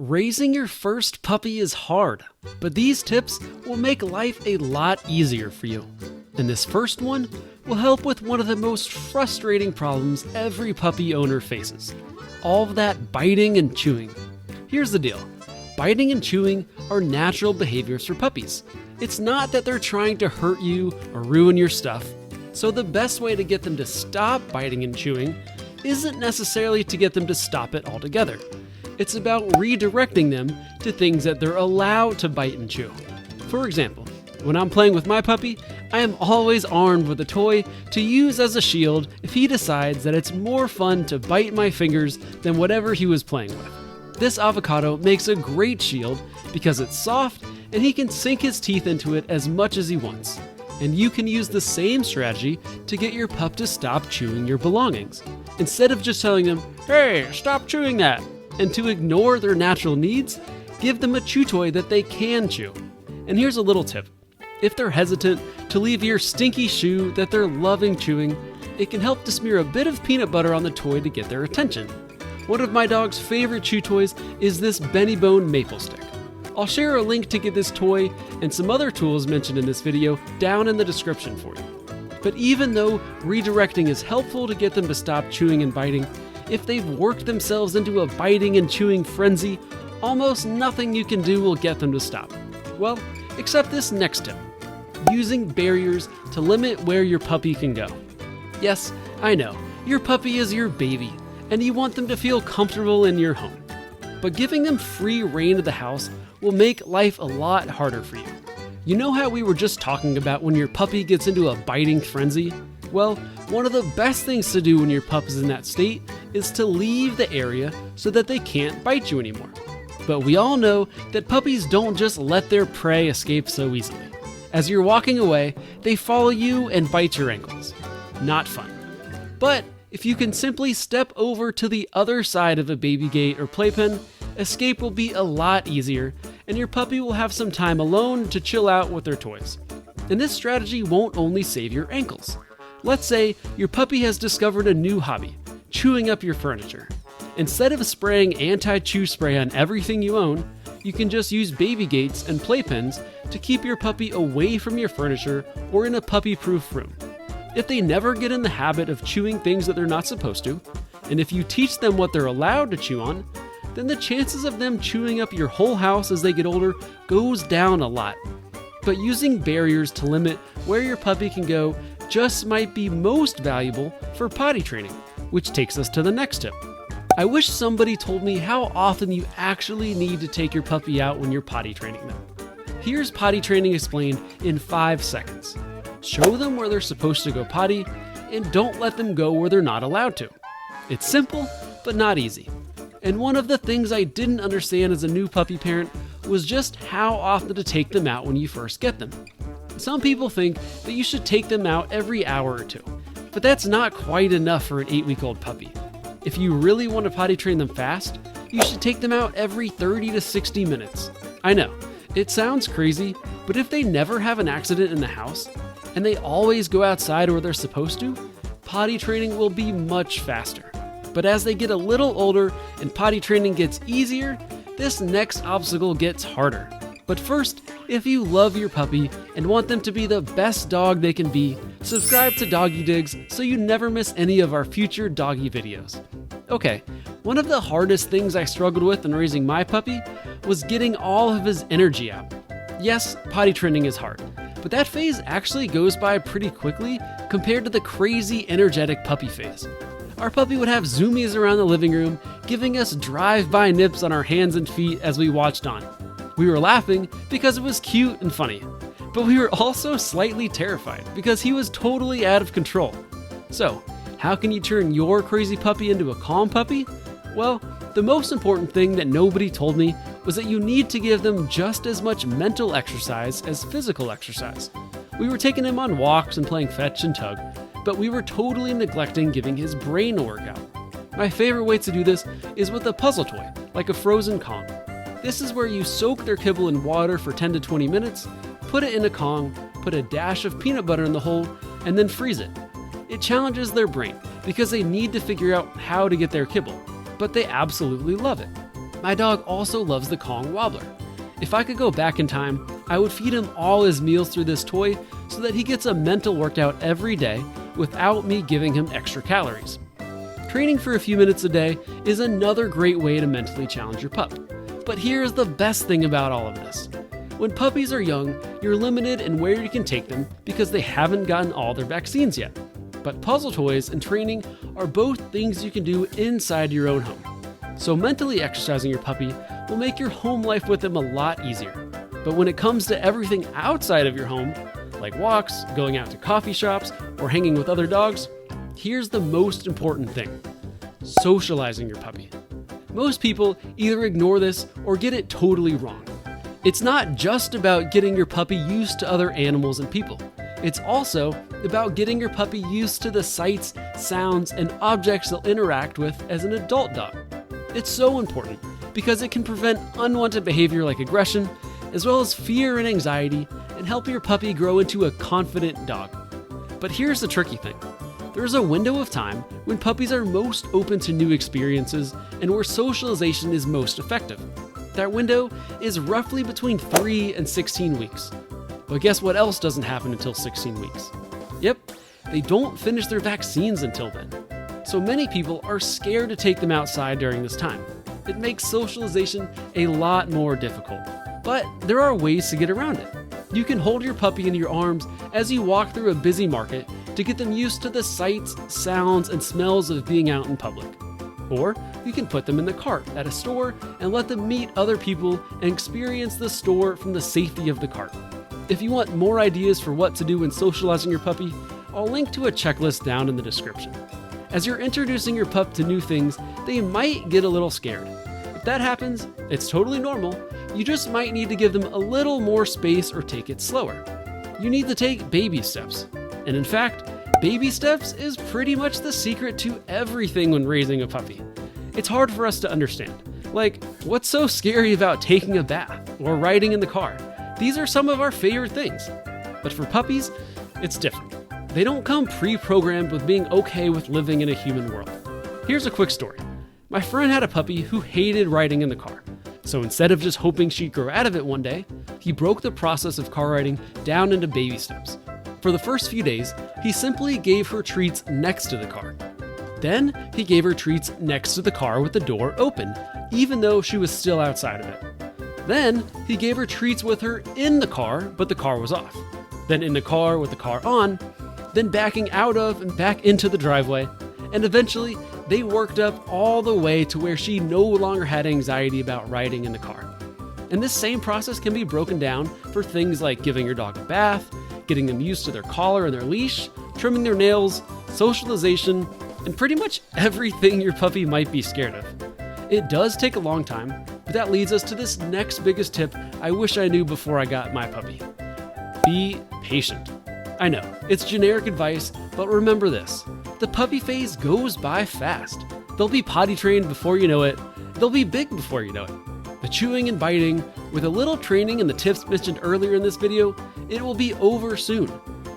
Raising your first puppy is hard, but these tips will make life a lot easier for you. And this first one will help with one of the most frustrating problems every puppy owner faces. All of that biting and chewing. Here's the deal. Biting and chewing are natural behaviors for puppies. It's not that they're trying to hurt you or ruin your stuff. So the best way to get them to stop biting and chewing isn't necessarily to get them to stop it altogether. It's about redirecting them to things that they're allowed to bite and chew. For example, when I'm playing with my puppy, I am always armed with a toy to use as a shield if he decides that it's more fun to bite my fingers than whatever he was playing with. This avocado makes a great shield because it's soft and he can sink his teeth into it as much as he wants. And you can use the same strategy to get your pup to stop chewing your belongings. Instead of just telling them, "Hey, stop chewing that," and to ignore their natural needs, give them a chew toy that they can chew. And here's a little tip. If they're hesitant to leave your stinky shoe that they're loving chewing, it can help to smear a bit of peanut butter on the toy to get their attention. One of my dog's favorite chew toys is this Benny Bone maple stick. I'll share a link to get this toy and some other tools mentioned in this video down in the description for you. But even though redirecting is helpful to get them to stop chewing and biting, if they've worked themselves into a biting and chewing frenzy, almost nothing you can do will get them to stop. Well, except this next tip. Using barriers to limit where your puppy can go. Yes, I know, your puppy is your baby, and you want them to feel comfortable in your home. But giving them free reign of the house will make life a lot harder for you. You know how we were just talking about when your puppy gets into a biting frenzy? Well, one of the best things to do when your pup is in that state is to leave the area so that they can't bite you anymore. But we all know that puppies don't just let their prey escape so easily. As you're walking away, they follow you and bite your ankles. Not fun. But if you can simply step over to the other side of a baby gate or playpen, escape will be a lot easier, and your puppy will have some time alone to chill out with their toys. And this strategy won't only save your ankles. Let's say your puppy has discovered a new hobby, chewing up your furniture. Instead of spraying anti-chew spray on everything you own, you can just use baby gates and playpens to keep your puppy away from your furniture or in a puppy-proof room. If they never get in the habit of chewing things that they're not supposed to, and if you teach them what they're allowed to chew on, then the chances of them chewing up your whole house as they get older goes down a lot. But using barriers to limit where your puppy can go just might be most valuable for potty training, which takes us to the next tip. I wish somebody told me how often you actually need to take your puppy out when you're potty training them. Here's potty training explained in 5 seconds. Show them where they're supposed to go potty, and don't let them go where they're not allowed to. It's simple, but not easy. And one of the things I didn't understand as a new puppy parent was just how often to take them out when you first get them. Some people think that you should take them out every hour or two, but that's not quite enough for an 8-week-old puppy. If you really want to potty train them fast, you should take them out every 30 to 60 minutes. I know, it sounds crazy, but if they never have an accident in the house, and they always go outside where they're supposed to, potty training will be much faster. But as they get a little older and potty training gets easier, this next obstacle gets harder. But first, if you love your puppy and want them to be the best dog they can be, subscribe to Doggy Digs so you never miss any of our future doggy videos. Okay, one of the hardest things I struggled with in raising my puppy was getting all of his energy out. Yes, potty training is hard, but that phase actually goes by pretty quickly compared to the crazy energetic puppy phase. Our puppy would have zoomies around the living room, giving us drive-by nips on our hands and feet as we watched on. We were laughing because it was cute and funny, but we were also slightly terrified because he was totally out of control. So, how can you turn your crazy puppy into a calm puppy? Well, the most important thing that nobody told me was that you need to give them just as much mental exercise as physical exercise. We were taking him on walks and playing fetch and tug, but we were totally neglecting giving his brain a workout. My favorite way to do this is with a puzzle toy, like a frozen Kong. This is where you soak their kibble in water for 10 to 20 minutes, put it in a Kong, put a dash of peanut butter in the hole, and then freeze it. It challenges their brain because they need to figure out how to get their kibble, but they absolutely love it. My dog also loves the Kong Wobbler. If I could go back in time, I would feed him all his meals through this toy so that he gets a mental workout every day without me giving him extra calories. Training for a few minutes a day is another great way to mentally challenge your pup. But here's the best thing about all of this. When puppies are young, you're limited in where you can take them because they haven't gotten all their vaccines yet. But puzzle toys and training are both things you can do inside your own home. So mentally exercising your puppy will make your home life with them a lot easier. But when it comes to everything outside of your home, like walks, going out to coffee shops, or hanging with other dogs, here's the most important thing: socializing your puppy. Most people either ignore this or get it totally wrong. It's not just about getting your puppy used to other animals and people. It's also about getting your puppy used to the sights, sounds, and objects they'll interact with as an adult dog. It's so important because it can prevent unwanted behavior like aggression, as well as fear and anxiety, and help your puppy grow into a confident dog. But here's the tricky thing. There's a window of time when puppies are most open to new experiences and where socialization is most effective. That window is roughly between 3 and 16 weeks. But guess what else doesn't happen until 16 weeks? Yep, they don't finish their vaccines until then. So many people are scared to take them outside during this time. It makes socialization a lot more difficult. But there are ways to get around it. You can hold your puppy in your arms as you walk through a busy market to get them used to the sights, sounds, and smells of being out in public. Or you can put them in the cart at a store and let them meet other people and experience the store from the safety of the cart. If you want more ideas for what to do when socializing your puppy, I'll link to a checklist down in the description. As you're introducing your pup to new things, they might get a little scared. If that happens, it's totally normal. You just might need to give them a little more space or take it slower. You need to take baby steps. And in fact, baby steps is pretty much the secret to everything when raising a puppy. It's hard for us to understand. Like, what's so scary about taking a bath or riding in the car? These are some of our favorite things. But for puppies, it's different. They don't come pre-programmed with being okay with living in a human world. Here's a quick story. My friend had a puppy who hated riding in the car. So instead of just hoping she'd grow out of it one day, he broke the process of car riding down into baby steps. For the first few days, he simply gave her treats next to the car. Then he gave her treats next to the car with the door open, even though she was still outside of it. Then he gave her treats with her in the car, but the car was off. Then in the car with the car on, then backing out of and back into the driveway, and eventually they worked up all the way to where she no longer had anxiety about riding in the car. And this same process can be broken down for things like giving your dog a bath, getting them used to their collar and their leash, trimming their nails, socialization, and pretty much everything your puppy might be scared of. It does take a long time, but that leads us to this next biggest tip I wish I knew before I got my puppy. Be patient. I know, it's generic advice, but remember this. The puppy phase goes by fast. They'll be potty trained before you know it. They'll be big before you know it. The chewing and biting, with a little training and the tips mentioned earlier in this video, it will be over soon.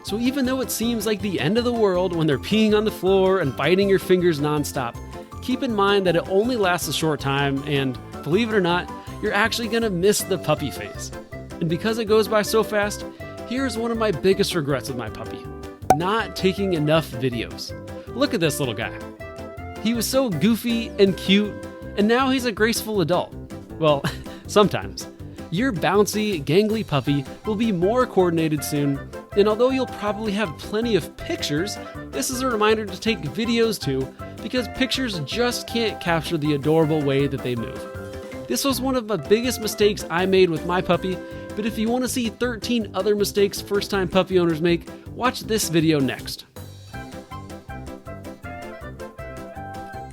So even though it seems like the end of the world when they're peeing on the floor and biting your fingers nonstop, keep in mind that it only lasts a short time and, believe it or not, you're actually gonna miss the puppy phase. And because it goes by so fast, here's one of my biggest regrets with my puppy: not taking enough videos. Look at this little guy. He was so goofy and cute, and now he's a graceful adult. Well, sometimes. Your bouncy, gangly puppy will be more coordinated soon, and although you'll probably have plenty of pictures, this is a reminder to take videos too, because pictures just can't capture the adorable way that they move. This was one of the biggest mistakes I made with my puppy, but if you want to see 13 other mistakes first-time puppy owners make, watch this video next.